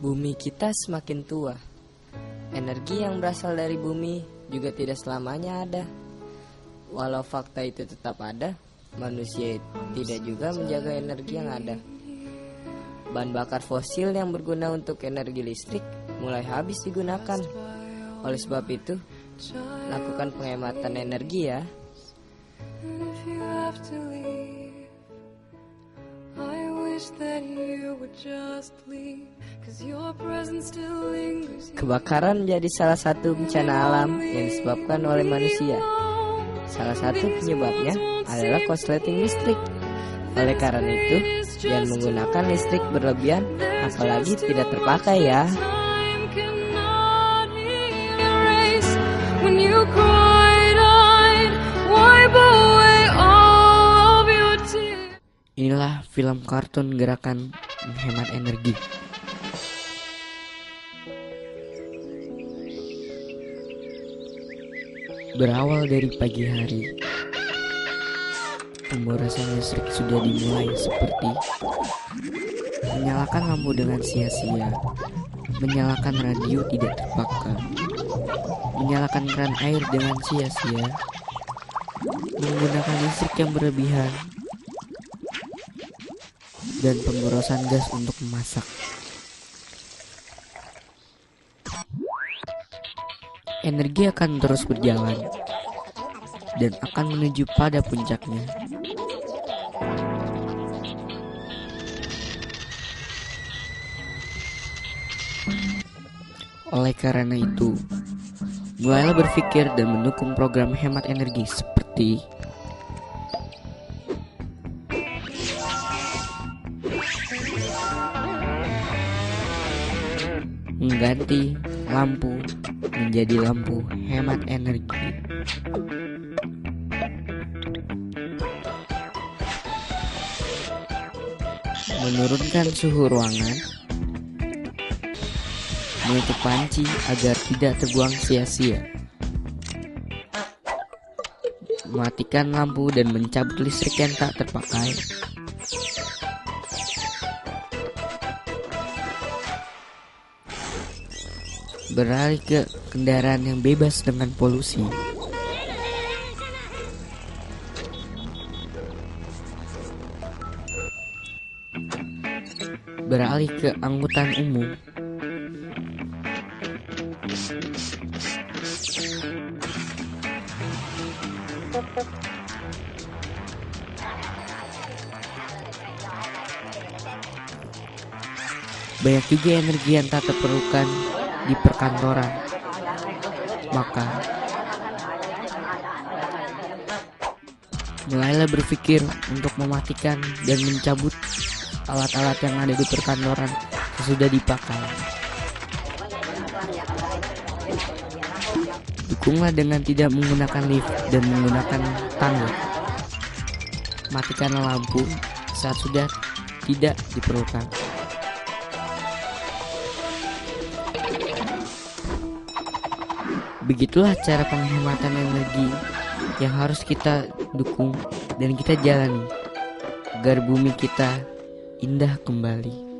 Bumi kita semakin tua. Energi yang berasal dari bumi juga tidak selamanya ada. Walau fakta itu tetap ada, manusia tidak juga menjaga energi yang ada. Bahan bakar fosil yang berguna untuk energi listrik mulai habis digunakan. Oleh sebab itu, lakukan penghematan energi ya. Kebakaran menjadi salah satu bencana alam yang disebabkan oleh manusia. Salah satu penyebabnya adalah korsleting listrik. Oleh karena itu, jangan menggunakan listrik berlebihan, apalagi tidak terpakai ya. Inilah film kartun gerakan menghemat energi. Berawal dari pagi hari, pemborosan listrik sudah dimulai seperti menyalakan lampu dengan sia-sia, menyalakan radio tidak terpakai, menyalakan keran air dengan sia-sia, menggunakan listrik yang berlebihan, dan pemborosan gas untuk memasak. Energi akan terus berjalan dan akan menuju pada puncaknya. Oleh karena itu, mulailah berpikir dan mendukung program hemat energi seperti mengganti lampu menjadi lampu hemat energi. Menurunkan suhu ruangan. Menutup panci agar tidak terbuang sia-sia. Mematikan lampu dan mencabut listrik yang tak terpakai. Beralih ke kendaraan yang bebas dengan polusi. Beralih ke angkutan umum. Banyak juga energi yang tak terperlukan di perkantoran. Maka mulailah berpikir untuk mematikan dan mencabut alat-alat yang ada di perkantoran sesudah dipakai. Dukunglah dengan tidak menggunakan lift dan menggunakan tangga. Matikanlah lampu saat sudah tidak diperlukan. Begitulah cara penghematan energi yang harus kita dukung dan kita jalani agar bumi kita indah kembali.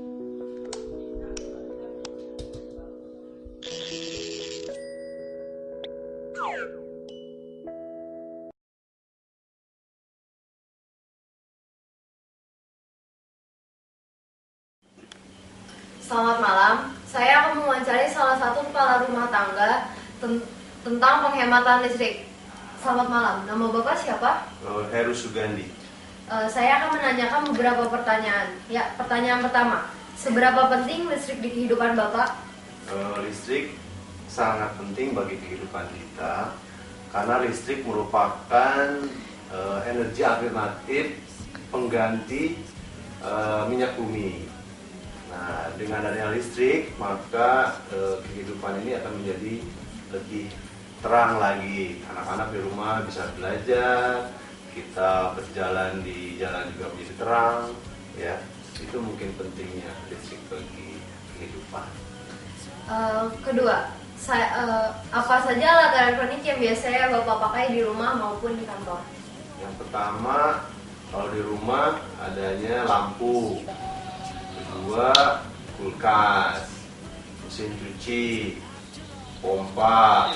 Selamat malam, saya akan mewawancari salah satu kepala rumah tangga tentang penghematan listrik. Selamat malam, nama Bapak siapa? Heru Sugandi. Saya akan menanyakan beberapa pertanyaan. Ya, pertanyaan pertama, seberapa penting listrik di kehidupan Bapak? Listrik sangat penting bagi kehidupan kita karena listrik merupakan energi alternatif pengganti minyak bumi. Nah, dengan adanya listrik, maka kehidupan ini akan menjadi lebih terang lagi. Anak-anak di rumah bisa belajar, kita berjalan di jalan juga menjadi terang, ya. Itu mungkin pentingnya listrik bagi kehidupan. Kedua, apa saja alat elektronik yang biasanya Bapak pakai di rumah maupun di kantor? Yang pertama, kalau di rumah adanya lampu. Kedua, kulkas. mesin cuci, pompa,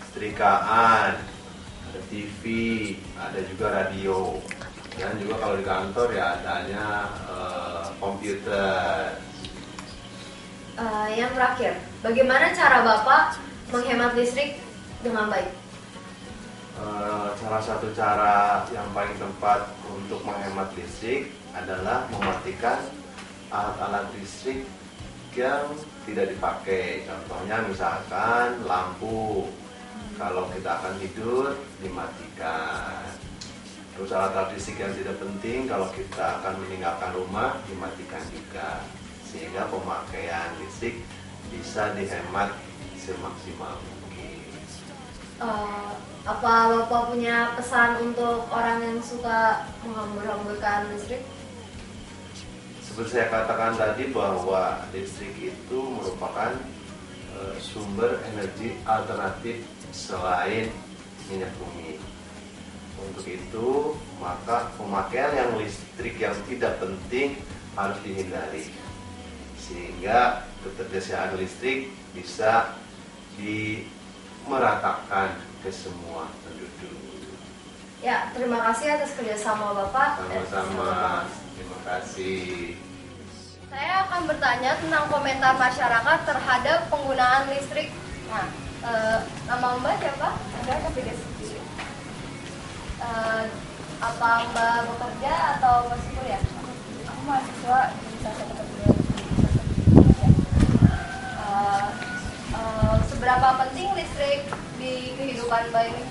setrikaan, ada TV, ada juga radio, dan juga kalau di kantor ya adanya komputer. Yang terakhir, bagaimana cara Bapak menghemat listrik dengan baik? Salah satu cara yang paling tepat untuk menghemat listrik adalah mematikan alat-alat listrik yang tidak dipakai. Contohnya misalkan lampu, kalau kita akan tidur dimatikan. Terus alat-alat listrik yang tidak penting kalau kita akan meninggalkan rumah dimatikan juga, sehingga pemakaian listrik bisa dihemat semaksimal mungkin. Apa Bapak punya pesan untuk orang yang suka menghambur-hamburkan listrik? Seperti saya katakan tadi bahwa listrik itu merupakan sumber energi alternatif selain minyak bumi. Untuk itu, maka pemakaian yang listrik yang tidak penting harus dihindari, sehingga ketersediaan listrik bisa dimeratakan ke semua penduduk. Ya, terima kasih atas kerjasama Bapak. Sama-sama, terima kasih. Saya akan bertanya tentang komentar masyarakat terhadap penggunaan listrik. Nah, nama Mbak siapa? Ada beda sendiri. Apa Mbak bekerja atau masih kuliah? Aku mahasiswa di salah satu perguruan Seberapa penting listrik di kehidupan Mbak ini?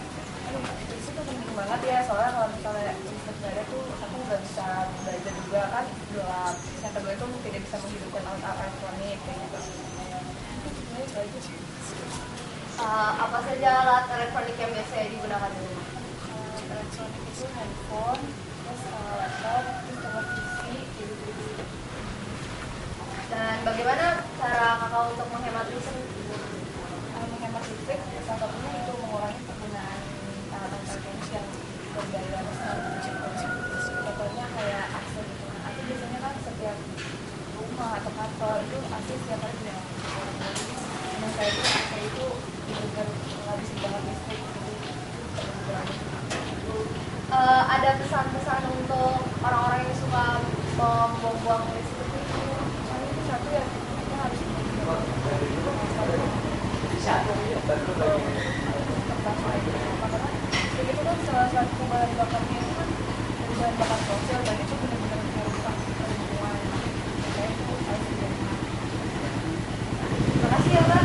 itu penting banget ya, soalnya kalau misalnya listrik nggak ada tuh aku nggak bisa belajar juga kan, gelap. Yang kedua itu tidak bisa menghidupkan alat elektronik kayak gitu. Itu aja sih. Apa saja alat elektronik yang biasanya digunakan di rumah? Elektronik itu handphone, terus laptop, terus televisi, gitu-gitu. Dan bagaimana cara kakak untuk menghemat listrik? Menghemat listrik, salah satunya itu mengurangi penggunaan alat elektronik yang berdaya besar. Contohnya kayak AC gitu. AC biasanya kan setiap rumah atau kantor itu AC setiap hari dinyalakan. Nah saya itu AC itu benar menghabiskan banget listrik. Ada pesan-pesan untuk orang-orang yang suka membuang-buang listrik itu? Itu satu ya, kita harus itu kan salah satu bahan bakarnya itu kan dari bahan bakar fosil dan itu benar-benar merusak lingkungan. Kayak itu harus dijaga. Terima kasih ya Mbak.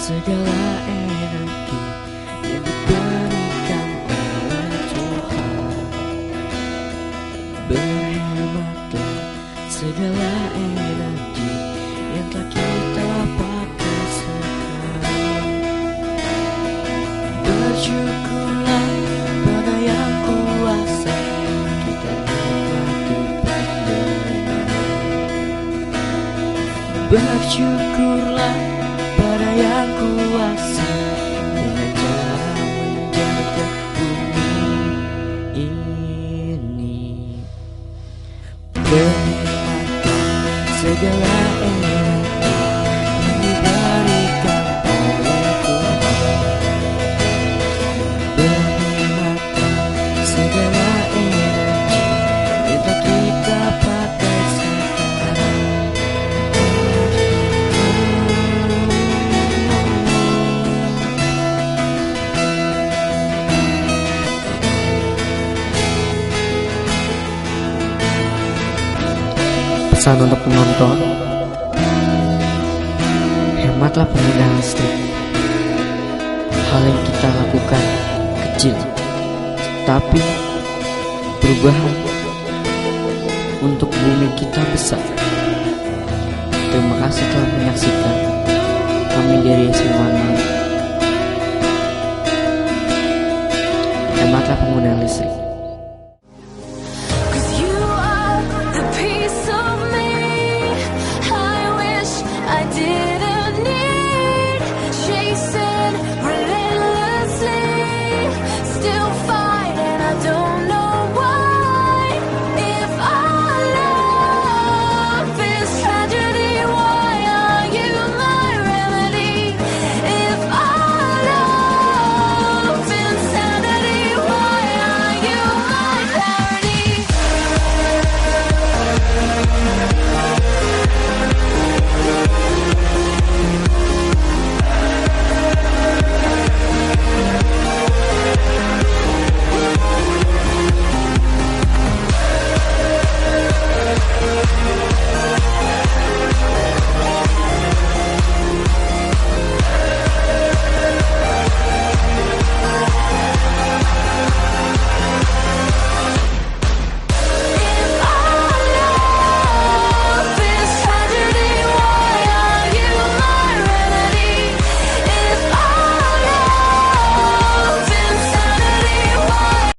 Segala energi yang diberikan oleh Tuhan, berhematlah segala energi yang telah kita pakai sekarang. Bersyukurlah pada yang kuasa, kita nikmati penderitaan. Bersyukurlah pada yang kuasa dengan cara menjaga bumi ini. Berhematlah segala energi yang diberikan oleh Tuhan. Berhematlah segala energi yang telah kita pakai sekarang. Pesan untuk penonton, hematlah penggunaan listrik. Hal yang kita lakukan kecil, tapi perubahan untuk bumi kita besar. Terima kasih telah menyaksikan. Kami dari Semuanya. Hematlah penggunaan listrik.